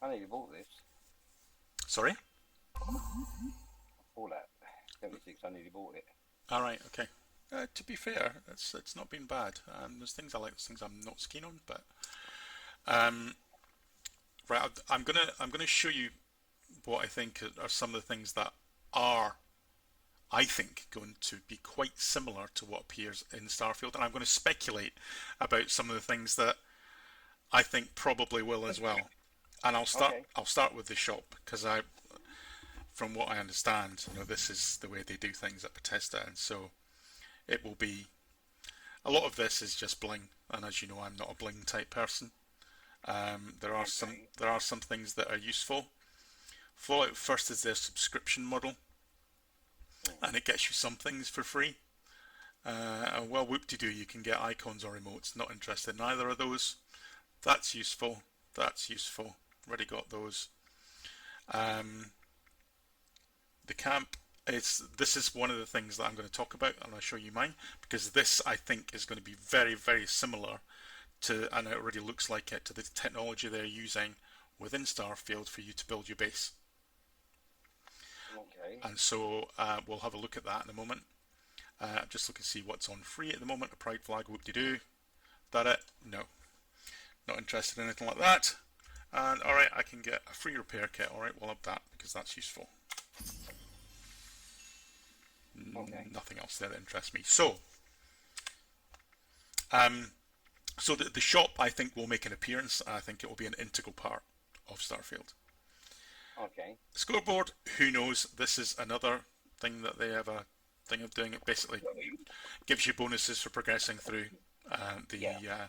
nearly bought this. Sorry? Fallout 76. I nearly bought it. All right, okay. To be fair, it's not been bad. There's things I like, there's things I'm not so keen on, but um, right, I'm gonna show you what I think are some of the things that are, I think, going to be quite similar to what appears in Starfield, and I'm going to speculate about some of the things that I think probably will as well. And I'll start. Okay. I'll start with the shop because from what I understand, this is the way they do things at Bethesda, and so it will be. A lot of this is just bling, and as you know, I'm not a bling type person. There are some Okay. things that are useful. Fallout First is their subscription model, and it gets you some things for free. Well, whoop-de-doo, you can get icons or emotes. Not interested in either of those. That's useful. That's useful. Already got those. Um, the camp this is one of the things that I'm going to talk about, and I'll show you mine because this I think is going to be very, very similar to, and it already looks like it, to the technology they're using within Starfield for you to build your base. Okay. And so we'll have a look at that in a moment. Just look and see what's on free at the moment. A pride flag, whoop-de-doo. That it? No. Not interested in anything like that. And alright, I can get a free repair kit. Alright, we'll have that because that's useful. Okay. Nothing else there that interests me. So the shop I think will make an appearance. I think it will be an integral part of Starfield. Okay. Scoreboard, who knows? This is another thing that they have a thing of doing. It basically gives you bonuses for progressing through Yeah.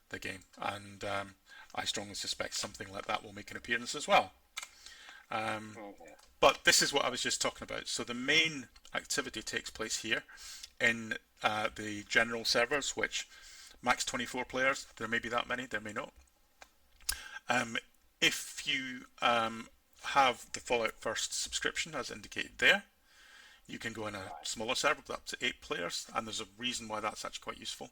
the game, and I strongly suspect something like that will make an appearance as well. Okay. But this is what I was just talking about. So the main activity takes place here in the general servers, which max 24 players. There may be that many, there may not. If you have the Fallout First subscription, as indicated there, you can go in a smaller server with up to 8 players, and there's a reason why that's actually quite useful.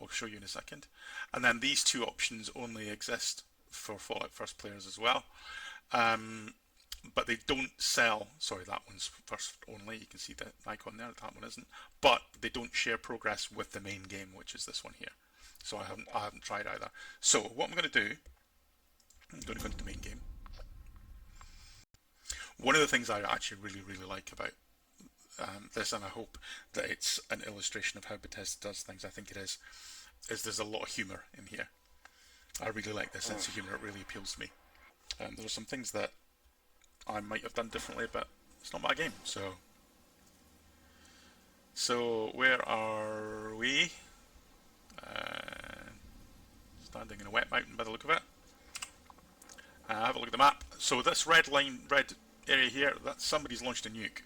I'll show you in a second. And then these two options only exist for Fallout First players as well. But they don't sell. Sorry, that one's first only. You can see the icon there. That one isn't. But they don't share progress with the main game, which is this one here. So I haven't tried either. So what I'm going to do, I'm going to go into the main game. One of the things I actually really like about this, and I hope that it's an illustration of how Bethesda does things, I think it is there's a lot of humour in here. I really like this sense of humour. It really appeals to me. There are some things that I might have done differently, but it's not my game. So where are we? Standing in a wet mountain by the look of it. Have a look at the map. So this red area here, that's somebody's launched a nuke.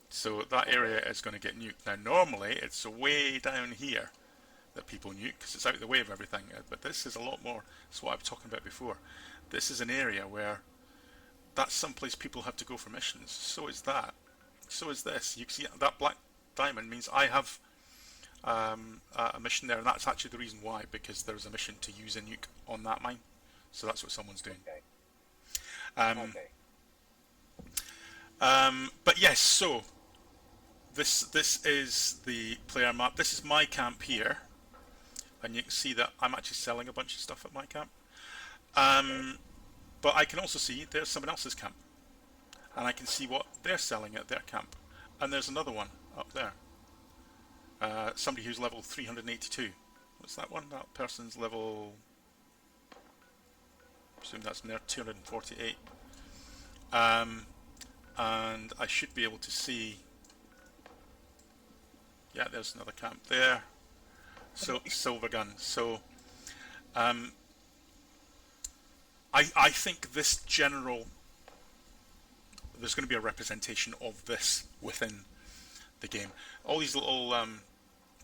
So that area is going to get nuked. Now normally it's way down here that people nuke because it's out of the way of everything. But this is a lot more. It's what I was talking about before. This is an area where that's someplace people have to go for missions. So is that. So is this. You can see that black diamond means I have a mission there, and that's actually the reason why, because there's a mission to use a nuke on that mine. So that's what someone's doing. Okay. Okay. But yes, so this is the player map. This is my camp here, and you can see that I'm actually selling a bunch of stuff at my camp. But I can also see there's someone else's camp, and I can see what they're selling at their camp. And there's another one up there. Somebody who's level 382. What's that one? That person's level, I presume that's near 248. And I should be able to see, yeah, there's another camp there. So silver gun. So I think this general, there's going to be a representation of this within the game. All these little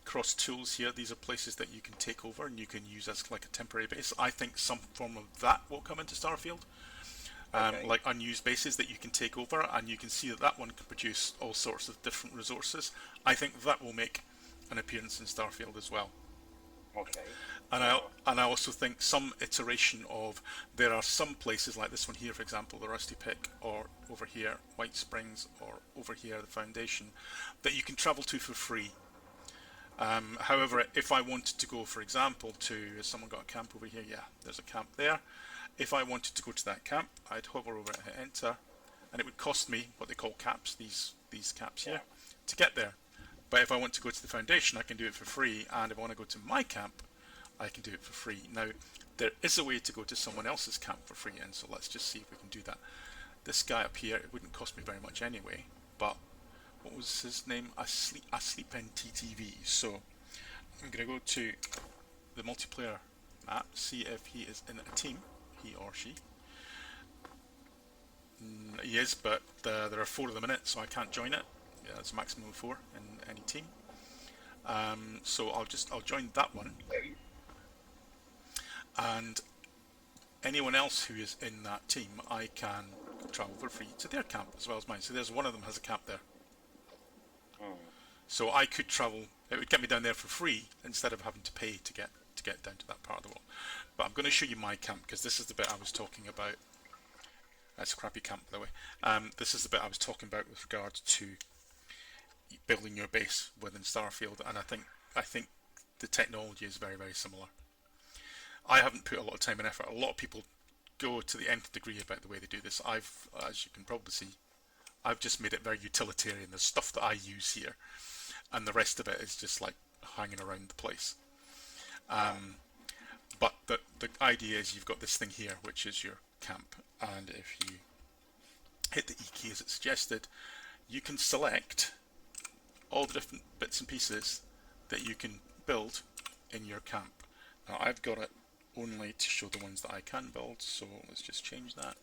cross tools here, these are places that you can take over and you can use as like a temporary base. I think some form of that will come into Starfield. Like unused bases that you can take over, and you can see that that one can produce all sorts of different resources. I think that will make an appearance in Starfield as well. Okay. And I also think some iteration of, there are some places like this one here, for example, the Rusty Pick, or over here, White Springs, or over here, the Foundation, that you can travel to for free. However, if I wanted to go, for example, to, has someone got a camp over here? Yeah, there's a camp there. If I wanted to go to that camp, I'd hover over it and hit enter, and it would cost me what they call caps, these caps here, to get there. But if I want to go to the Foundation, I can do it for free, and if I want to go to my camp, I can do it for free. Now, there is a way to go to someone else's camp for free, and so let's just see if we can do that. This guy up here, it wouldn't cost me very much anyway, but what was his name? Asleep NTTV. So I'm going to go to the multiplayer map, see if he is in a team, he or she. He is, but there are 4 of them in it, so I can't join it. Yeah, it's a maximum of 4 in any team. So I'll join that one, and anyone else who is in that team, I can travel for free to their camp as well as mine. So there's one of them has a camp there. So I could travel. It would get me down there for free instead of having to pay to get down to that part of the world. But I'm going to show you my camp, because this is the bit I was talking about. That's a crappy camp, by the way. This is the bit I was talking about with regards to building your base within Starfield, and I think the technology is very, very similar. I haven't put a lot of time and effort. A lot of people go to the nth degree about the way they do this. As you can probably see, I've just made it very utilitarian. There's stuff that I use here, and the rest of it is just like hanging around the place. But the idea is you've got this thing here, which is your camp, and if you hit the E key as it's suggested, you can select all the different bits and pieces that you can build in your camp. Now I've got it only to show the ones that I can build, so let's just change that.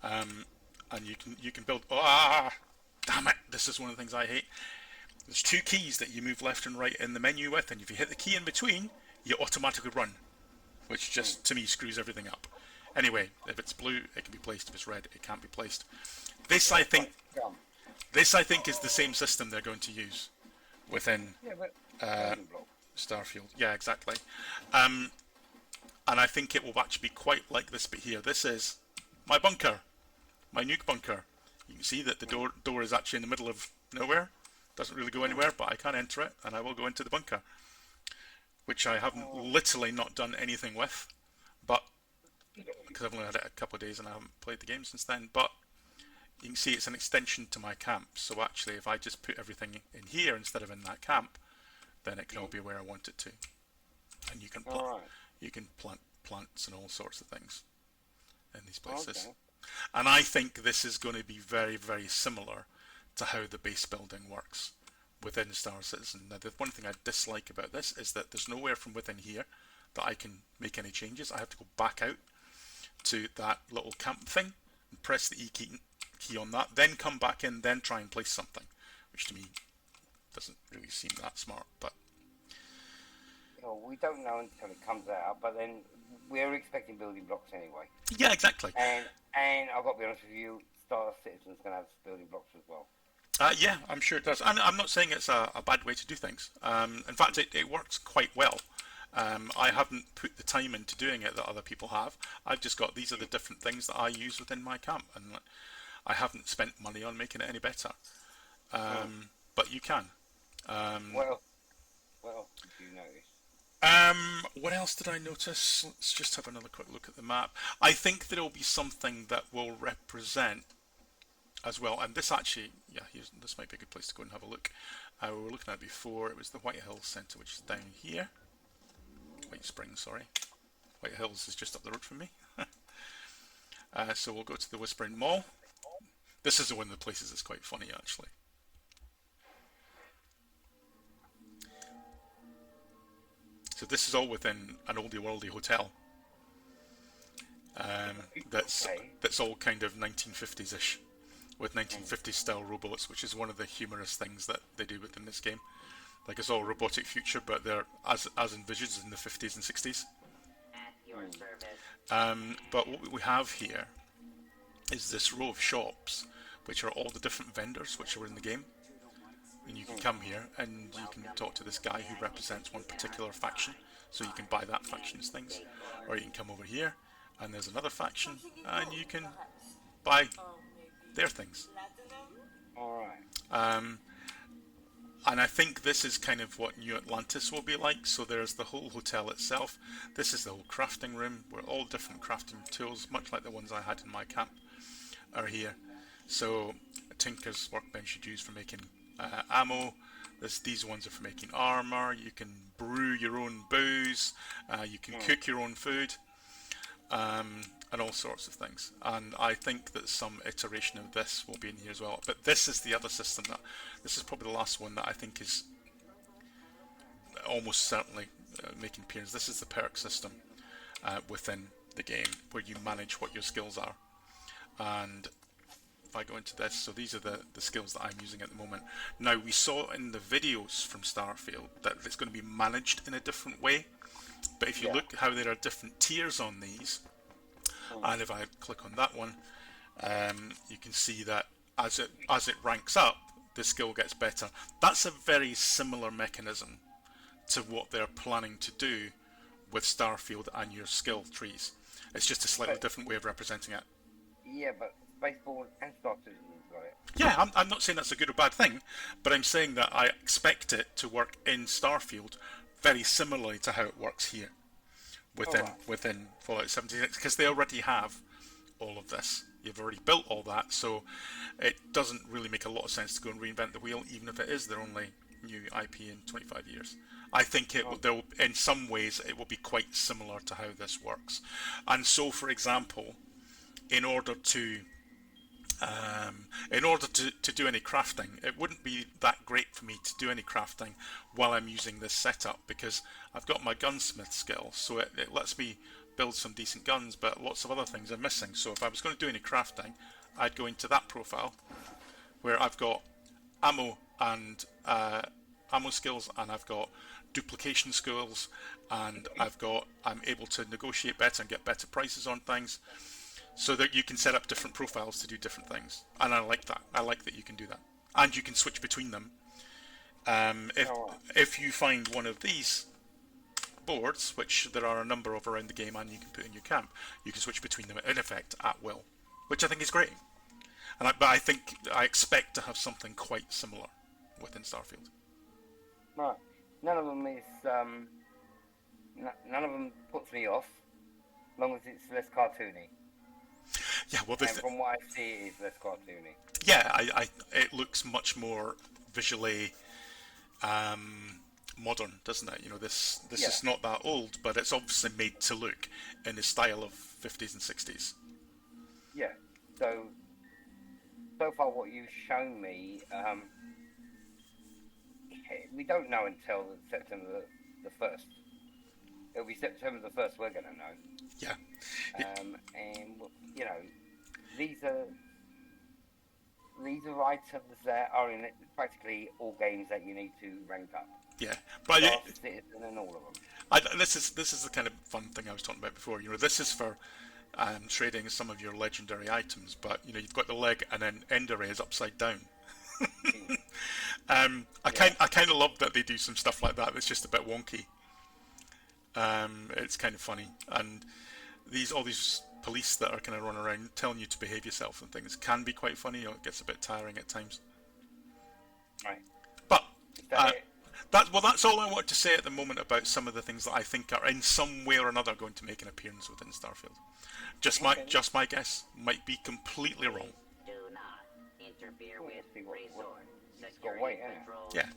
And you can build. Damn it! This is one of the things I hate. There's 2 keys that you move left and right in the menu with, and if you hit the key in between, you automatically run, which just to me screws everything up. Anyway, if it's blue, it can be placed. If it's red, it can't be placed. This I think is the same system they're going to use within Starfield. Yeah, exactly. And I think it will actually be quite like this bit here. This is my bunker, my nuke bunker. You can see that the door is actually in the middle of nowhere. Doesn't really go anywhere, but I can enter it, and I will go into the bunker, which I haven't literally not done anything with, but because I've only had it a couple of days and I haven't played the game since then. But you can see it's an extension to my camp. So actually, if I just put everything in here instead of in that camp, then it can all be where I want it to. And you can plant plants and all sorts of things in these places. Okay. And I think this is going to be very, very similar to how the base building works within Star Citizen. Now, the one thing I dislike about this is that there's nowhere from within here that I can make any changes. I have to go back out to that little camp thing and press the E key on that, then come back in, then try and place something, which to me doesn't really seem that smart. But well, we don't know until it comes out, but then we're expecting building blocks anyway. Yeah, exactly. And I've got to be honest with you, Star Citizen's going to have building blocks as well. Yeah, I'm sure it does. And I'm not saying it's a bad way to do things. In fact, it works quite well. I haven't put the time into doing it that other people have. I've just got, these are the different things that I use within my camp, and I haven't spent money on making it any better. But you can. Well, did you notice? What else did I notice? Let's just have another quick look at the map. I think there will be something that will represent as well, and this actually, yeah, this might be a good place to go and have a look. We were looking at it before. It was the White Hills Centre, which is down here. White Springs, sorry. White Hills is just up the road from me. So we'll go to the Whispering Mall. This is one of the places that's quite funny, actually. So this is all within an oldie worldy hotel. That's all kind of 1950s-ish, with 1950s style robots, which is one of the humorous things that they do within this game. Like, it's all robotic future, but they're as envisaged in the 50s and 60s. But what we have here is this row of shops, which are all the different vendors which are in the game. and you can come here and you can talk to this guy who represents one particular faction, so you can buy that faction's things. Or you can come over here and there's another faction and you can buy their things. Alright. And I think this is kind of what New Atlantis will be like. So there's the whole hotel itself. This is the whole crafting room where all different crafting tools, much like the ones I had in my camp, are here. So a tinker's workbench you'd use for making ammo. These ones are for making armor. You can brew your own booze. You can cook your own food. And all sorts of things. And I think that some iteration of this will be in here as well. But this is the other system this is probably the last one that I think is almost certainly making appearance. This is the perk system within the game, where you manage what your skills are. And if I go into this, so these are the skills that I'm using at the moment. Now, we saw in the videos from Starfield that it's going to be managed in a different way. But if you look how there are different tiers on these, and if I click on that one, you can see that as it ranks up, the skill gets better. That's a very similar mechanism to what they're planning to do with Starfield and your skill trees. It's just a slightly different way of representing it. Yeah, but Spaceball and Starfield got it. Yeah, I'm not saying that's a good or bad thing, but I'm saying that I expect it to work in Starfield very similarly to how it works here within Fallout 76, because they already have all of this. You've already built all that, so it doesn't really make a lot of sense to go and reinvent the wheel, even if it is their only new IP in 25 years. I think in some ways it will be quite similar to how this works. And so, for example, in order to do any crafting, it wouldn't be that great for me to do any crafting while I'm using this setup, because I've got my gunsmith skill, so it lets me build some decent guns, but lots of other things are missing. So if I was going to do any crafting, I'd go into that profile where I've got ammo and ammo skills, and I've got duplication skills, and I'm able to negotiate better and get better prices on things, so that you can set up different profiles to do different things. And I like that. I like that you can do that, and you can switch between them. If you find one of these boards, which there are a number of around the game and you can put in your camp, you can switch between them in effect at will, which I think is great. But I expect to have something quite similar within Starfield. Right. None of them puts me off, as long as it's less cartoony. Yeah, well, and from what I see, it is less cartoony. Yeah, it looks much more visually modern, doesn't it? You know, this is not that old, but it's obviously made to look in the style of 50s and 60s. Yeah. So far, what you've shown me, we don't know until September the 1st. It'll be September the 1st. We're going to know. Yeah. And you know, these are items that are in practically all games that you need to rank up. Yeah, but Citizen and all of them. This is the kind of fun thing I was talking about before. You know, this is for trading some of your legendary items, but you know, you've got the leg, and then end array is upside down. I kind of love that they do some stuff like that. That's just a bit wonky. It's kind of funny, and all these police that are kind of running around telling you to behave yourself and things can be quite funny. You know, it gets a bit tiring at times. Right. But that's all I want to say at the moment about some of the things that I think are in some way or another going to make an appearance within Starfield. Just my guess, might be completely wrong. Do not interfere with resource security control. Yeah.